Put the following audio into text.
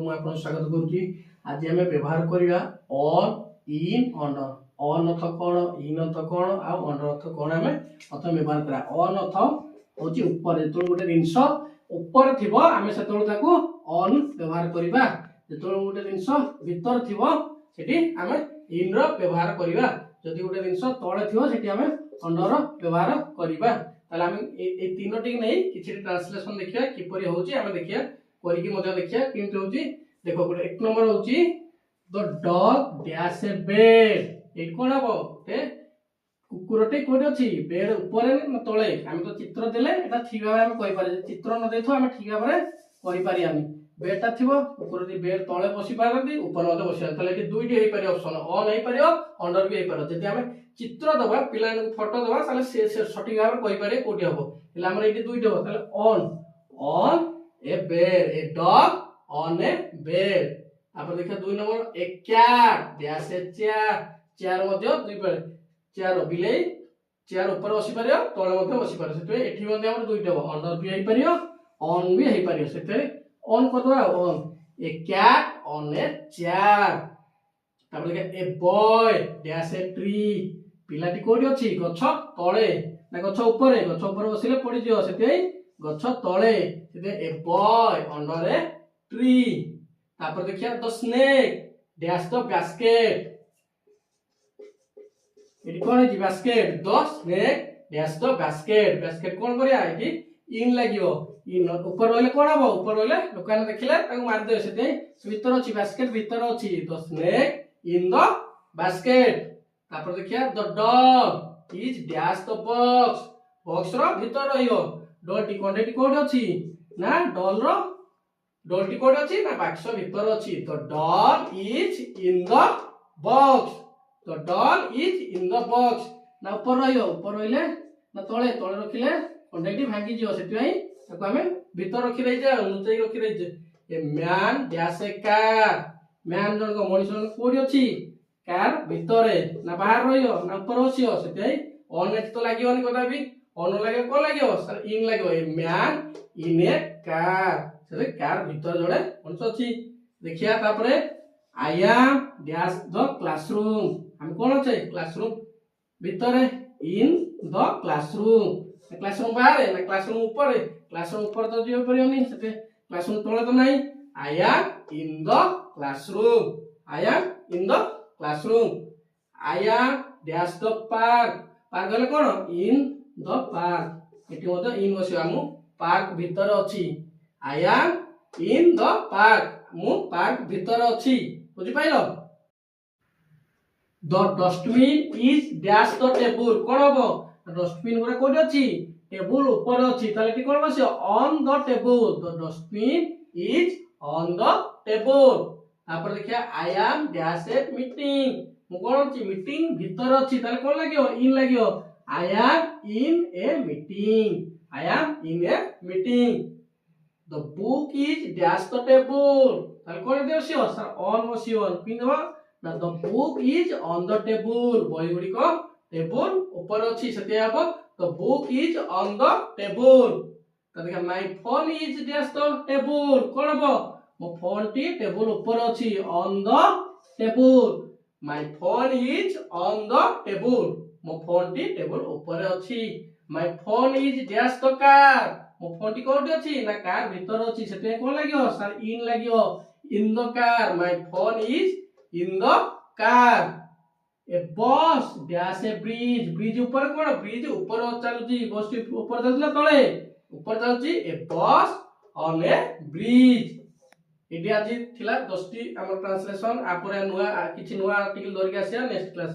ମୁଁ ଆପଣଙ୍କୁ ସ୍ୱାଗତ କରୁଛି। ଆଜି ଆମେ ବ୍ୟବହାର କରିବା ଅନ୍ ଇନ୍ ଅଣ୍ଡର। ଅନ୍ ଅର୍ଥ କ'ଣ, ଇନ୍ ଅର୍ଥ କ'ଣ ଆଉ ଅଣ୍ଡର ଅର୍ଥ କ'ଣ ଆମେ ପ୍ରଥମେ ବ୍ୟବହାର କରିବା। ଅନ୍ ଅର୍ଥ ହେଉଛି ଉପରେ, ଯେତେବେଳେ ଗୋଟେ ଜିନିଷ ଉପରେ ଥିବ ଆମେ ସେତେବେଳେ ତାକୁ ଅନ୍ ବ୍ୟବହାର କରିବା। ଯେତେବେଳେ ଗୋଟେ ଜିନିଷ ଭିତରେ ଥିବ ସେଠି ଆମେ ଇନ୍ ର ବ୍ୟବହାର କରିବା। ଯଦି ଗୋଟେ ଜିନିଷ ତଳେ ଥିବ ସେଠି ଆମେ ଅଣ୍ଡର ବ୍ୟବହାର କରିବା। তাহলে আমি এই তিনটি নেই কিছু ট্রান্সলেশন দেখিয়া কিপরি হচ্ছে আমি দেখিয়া করিকি মধ্যে দেখিয়া কেমতি হচ্ছে। দেখো গোটে এক নম্বর হচ্ছে দ ডগ ড্যাশ এ বেড। এই কোন হবো তে কুকুরটি কোটি আছে বেড উপরে না তলে। আমি তো চিত্র দেলে এটা ঠিক ভাবে আমি কই পারি, চিত্র ন দেইথো আমি ঠিক ভাবে করি পারি। আমি বেডটা থিবো কুকুরটি বেড তলে বসি পারନ୍ତି উপরে মধ্যে বসি পারନ୍ତି। তাহলে এটি দুইটি হই পারি অপশন, অন হই পারিও অন্ডর বি হই পারিও। যদি আমি চিত্র দেবা পিলাମାନଙ୍କୁ ফটো দেবা তাহলে সে সঠিক ভাবে কই পারে কোটি হবো। তাহলে আমরা এটি দুইটি হবো। তাহলে on on a bed, a dog on a bed. তারপর দেখা দুই নম্বর a cat dash a chair. Chair মধ্যে দুই পারে, চেয়ার বিলেই চেয়ার উপরে বসি পারিও তলে মধ্যে বসি পারিও। সেটা এটি মধ্যে আমরা দুইটি হবো, অন্ডর বি হই পারিও অন বি হই পারিও। সেটা অন করবা on a cat on a chair. তারপর লেখা এ বয় ড্যাশ এ ট্রি। পিলাটি কোটি আছে গছ তলে না গছ উপরে, গছ উপরে বসিলে পড়ি যাও সেটাই গছ তলে। সেটা এ বয় অন্ডর এ ট্রি। তারপর দেখিয়া দ স্নেক ড্যাশ দ বাস্কেট। এটি কোন হইছি বাস্কেট, দ স্নেক ড্যাশ দ বাস্কেট। বাস্কেট কোন করিয়া এটি ইন লাগিব। ইন উপর রইলে কোন হবো, উপর রইলে দোকানে দেখিলে তাকে মারি দেবে। সেটাই ভিতর আছে বাস্কেট ভিতর আছে, the snake in the basket. তারপর দেখিয়া the dog is dash the box. Box র ভিতর রহিব। ডলটি কোনটি কোড আছে না ডল র, ডলটি কোড আছে না বাক্স ভিতর আছে। The doll is in the box. The doll is in the box না উপর রহিব, উপর রইলে না তলে, তলে রখিলে কোনটি ভাঙিଯିବ। সেটাই তাকে আমি ভিতর রখি দেইছে, লুচাই রখি দেইছে। A man dash a car. Man জনক মଣିষ কোটি আছে কার ভিতরে না বাহার রহিব না উপর বসিব। সেটাই অন এটি তো লাগিবনি কদাপি, অন লাগে কোন লাগিব স্যার ইন লাগিব। এ ম্যান ইন এ কার। সেটা কার ভিতরে জড়ে মଣିষ আছে। দেখিয়া তারপরে I am dash the classroom. আমি কোন আছে ক্লাসরুম ভিতরে, ইন দ ক্লাসরুম। ক্লাসরুম বাহারে না ক্লাসরুম উপরে, ক্লাসরুম উপরে তো যাই পারিবনি, সেটা ক্লাসরুম তলে তো নাই। I am in the classroom. I am in the classroom. I am dash the park. Park হলে কোন ইন দ পার্ক। এটি মধ্যে ইন বসিব, আমি পার্ক ভিতরে আছি। I am in the park, মু পার্ক ভিতরে আছি। বুঝি পাইল। The dustbin is dash the table. কোন হবো ডস্টবিন গুলো কোটি আছে টেবুল উপরে আছে। তাহলে কি কোন বসিব on the table. The dustbin is on the table. তারপর দেখিয়া I am dash a meeting. মু কোন আছে মিটিং ভিতরে আছি। তাহলে কোন লাগিব ইন লাগিব। I am in a meeting. I am in a meeting. The book is dash the table. তাহলে কোন দিয়ে বসিব স্যার অন বসিব। কি দেব না the book is on the table। বই গুড়িক টেবুল উপরে আছে সেটি হবো the book is on the table। তাহলে দেখা my phone is dash the table। কোন হবো মো ফোনটি টেবুল উপরে আছে on the table। my phone is on the table। মো ফোনটি টেবুল উপরে আছে। my phone is dash the car। মো ফোনটি কোটি আছে না কার ভিতরে আছে। সেটা কোন লাগিব স্যার ইন লাগিব। In the car. My phone is in the car. A boss dash a bridge. Bridge উপরে কোন ব্রিজ উপরে চালুছি, বসটি উপরে চালুছি না তলে উপরে চালুছি। এ বস অন এ ব্রিজ। এটি আজি থিলা 10টি আমার ট্রান্সলেশন। আপরে নয়া কিছু নয়া আর্টিকেল ধরিকি আসিয়া নেক্সট ক্লাস।